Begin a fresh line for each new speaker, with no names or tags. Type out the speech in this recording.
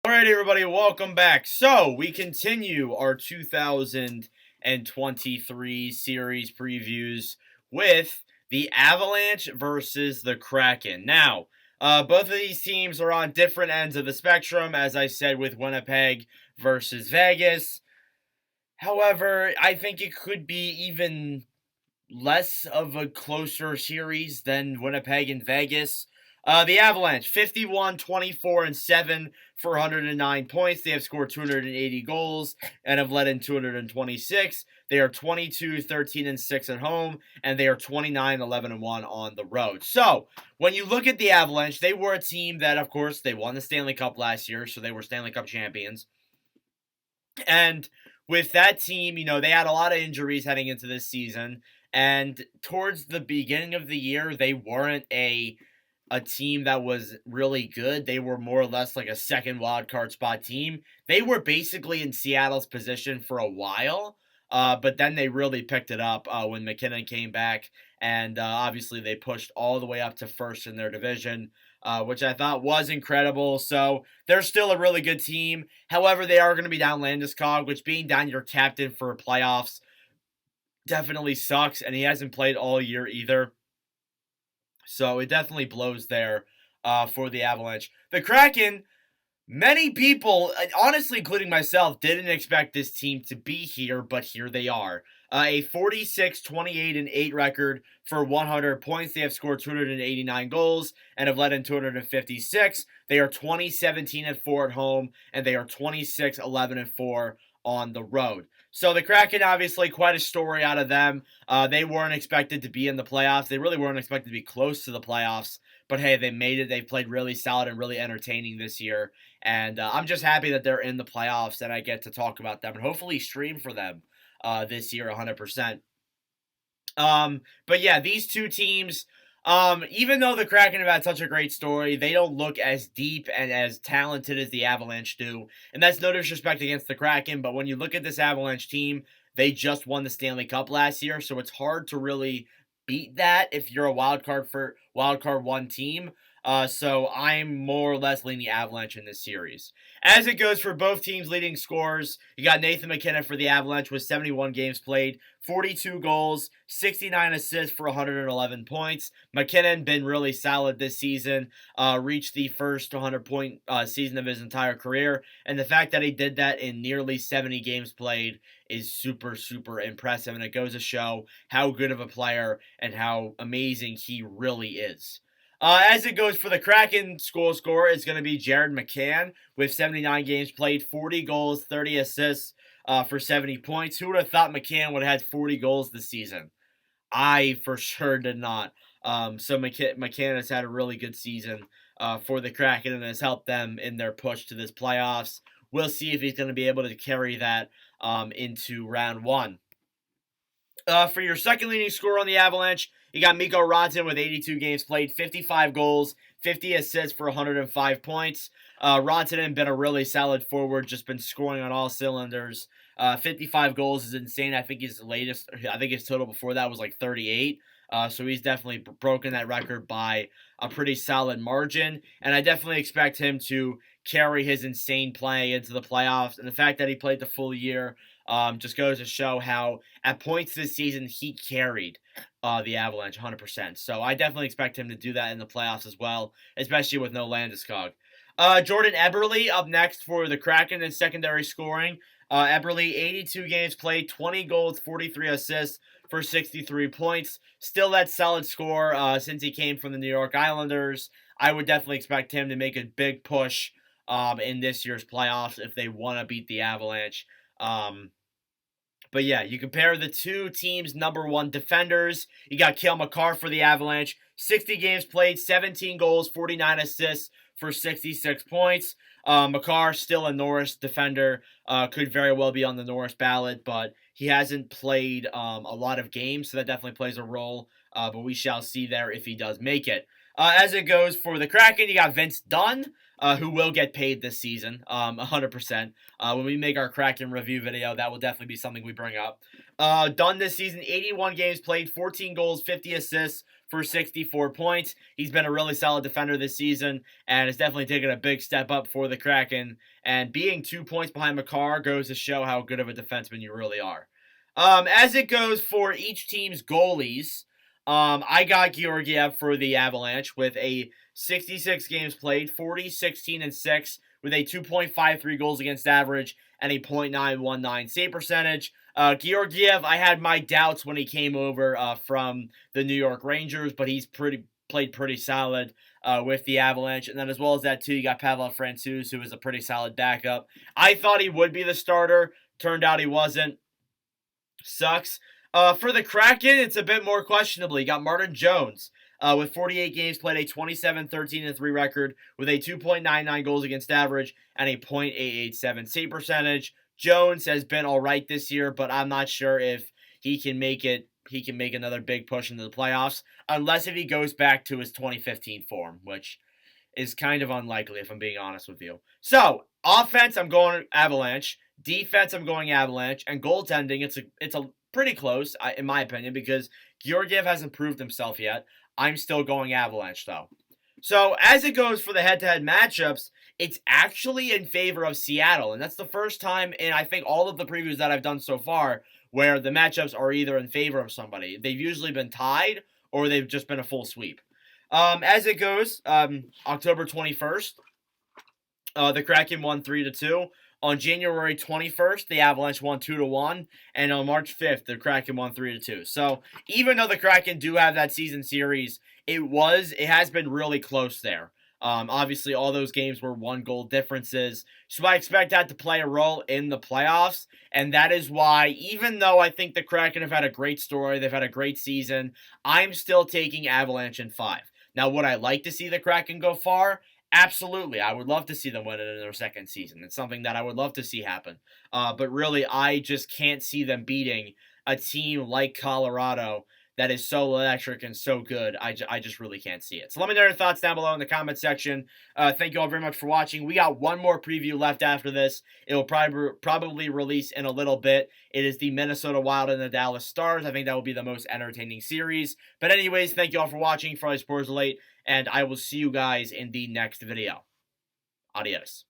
Alrighty, everybody, welcome back. So, we continue our 2023 series previews with the Avalanche versus the Kraken. Now, both of these teams are on different ends of the spectrum, as I said, with Winnipeg versus Vegas. However, I think it could be even less of a closer series than Winnipeg and Vegas. The Avalanche, 51, 24, and 7 for 109 points. They have scored 280 goals and have led in 226. They are 22, 13, and 6 at home, and they are 29, 11, and 1 on the road. So, when you look at the Avalanche, they were a team that, of course, they won the Stanley Cup last year, so they were Stanley Cup champions. And with that team, they had a lot of injuries heading into this season. And towards the beginning of the year, they weren't a team that was really good. They were more or less like a second wildcard spot team. They were basically in Seattle's position for a while, but then they really picked it up when McKinnon came back. And obviously they pushed all the way up to first in their division, which I thought was incredible. So they're still a really good team. However, they are going to be down Landeskog, which being down your captain for playoffs definitely sucks, and he hasn't played all year either. So it definitely blows there for the Avalanche. The Kraken, many people, honestly including myself, didn't expect this team to be here, but here they are. A 46, 28, and 8 record for 100 points. They have scored 289 goals and have led in 256. They are 20, 17, and 4 at home, and they are 26, 11, and 4 on the road. So the Kraken, obviously, quite a story out of them. They weren't expected to be in the playoffs. They really weren't expected to be close to the playoffs. But hey, they made it. They've played really solid and really entertaining this year. And I'm just happy that they're in the playoffs and I get to talk about them and hopefully stream for them this year 100%. But yeah, these two teams, even though the Kraken have had such a great story, they don't look as deep and as talented as the Avalanche do. And that's no disrespect against the Kraken, but when you look at this Avalanche team, they just won the Stanley Cup last year, so it's hard to really beat that if you're a wildcard one team. So I'm more or less leaning Avalanche in this series. As it goes for both teams' leading scorers, you got Nathan McKinnon for the Avalanche with 71 games played, 42 goals, 69 assists for 111 points. McKinnon been really solid this season, reached the first 100-point season of his entire career, and the fact that he did that in nearly 70 games played is super, super impressive, and it goes to show how good of a player and how amazing he really is. As it goes for the Kraken score, it's going to be Jared McCann with 79 games played, 40 goals, 30 assists for 70 points. Who would have thought McCann would have had 40 goals this season? I for sure did not. So McCann has had a really good season for the Kraken and has helped them in their push to this playoffs. We'll see if he's going to be able to carry that into round one. For your second leading scorer on the Avalanche, you got Mikko Rantanen with 82 games played, 55 goals, 50 assists for 105 points. Rantanen been a really solid forward, just been scoring on all cylinders. 55 goals is insane. I think his total before that was like 38. So he's definitely broken that record by a pretty solid margin. And I definitely expect him to carry his insane play into the playoffs. And the fact that he played the full year just goes to show how at points this season he carried the Avalanche 100%. So I definitely expect him to do that in the playoffs as well, especially with no Landeskog. Jordan Eberle up next for the Kraken in secondary scoring. Eberle, 82 games played, 20 goals, 43 assists for 63 points. Still that solid score since he came from the New York Islanders. I would definitely expect him to make a big push in this year's playoffs if they want to beat the Avalanche. But yeah, you compare the two teams' number one defenders. You got Cale Makar for the Avalanche. 60 games played, 17 goals, 49 assists for 66 points. Makar, still a Norris defender, could very well be on the Norris ballot, but he hasn't played a lot of games, so that definitely plays a role. But we shall see there if he does make it. As it goes for the Kraken, you got Vince Dunn. who will get paid this season, 100%. When we make our Kraken review video, that will definitely be something we bring up. Done this season, 81 games played, 14 goals, 50 assists for 64 points. He's been a really solid defender this season and has definitely taken a big step up for the Kraken. And being 2 points behind Makar goes to show how good of a defenseman you really are. As it goes for each team's goalies, I got Georgiev for the Avalanche with a 66 games played, 40, 16, and 6, with a 2.53 goals against average and a .919 save percentage. Georgiev, I had my doubts when he came over from the New York Rangers, but he's played pretty solid with the Avalanche. And then as well as that, too, you got Pavel Francouz, who is a pretty solid backup. I thought he would be the starter. Turned out he wasn't. Sucks. For the Kraken, it's a bit more questionable. You got Martin Jones with 48 games played, a 27-13-3 record with a 2.99 goals against average and a .887 save percentage. Jones has been all right this year, but I'm not sure if he can make it. He can make another big push into the playoffs, unless if he goes back to his 2015 form, which is kind of unlikely if I'm being honest with you. So, offense, I'm going Avalanche. Defense, I'm going Avalanche. And goaltending, it's a pretty close, in my opinion, because Georgiev hasn't proved himself yet. I'm still going Avalanche, though. So, as it goes for the head-to-head matchups, it's actually in favor of Seattle. And that's the first time in, I think, all of the previews that I've done so far where the matchups are either in favor of somebody. They've usually been tied or they've just been a full sweep. As it goes, October 21st, the Kraken won 3-2. On January 21st, the Avalanche won 2-1, and on March 5th, the Kraken won 3-2. So even though the Kraken do have that season series, it has been really close there. Obviously, all those games were 1-goal differences, so I expect that to play a role in the playoffs, and that is why, even though I think the Kraken have had a great story, they've had a great season, I'm still taking Avalanche in 5. Now, would I like to see the Kraken go far? Absolutely. I would love to see them win it in their second season. It's something that I would love to see happen. But really, I just can't see them beating a team like Colorado that is so electric and so good. I just really can't see it. So let me know your thoughts down below in the comment section. Thank you all very much for watching. We got one more preview left after this. It will probably release in a little bit. It is the Minnesota Wild and the Dallas Stars. I think that will be the most entertaining series. But anyways, thank you all for watching. For Sports Late, and I will see you guys in the next video. Adios.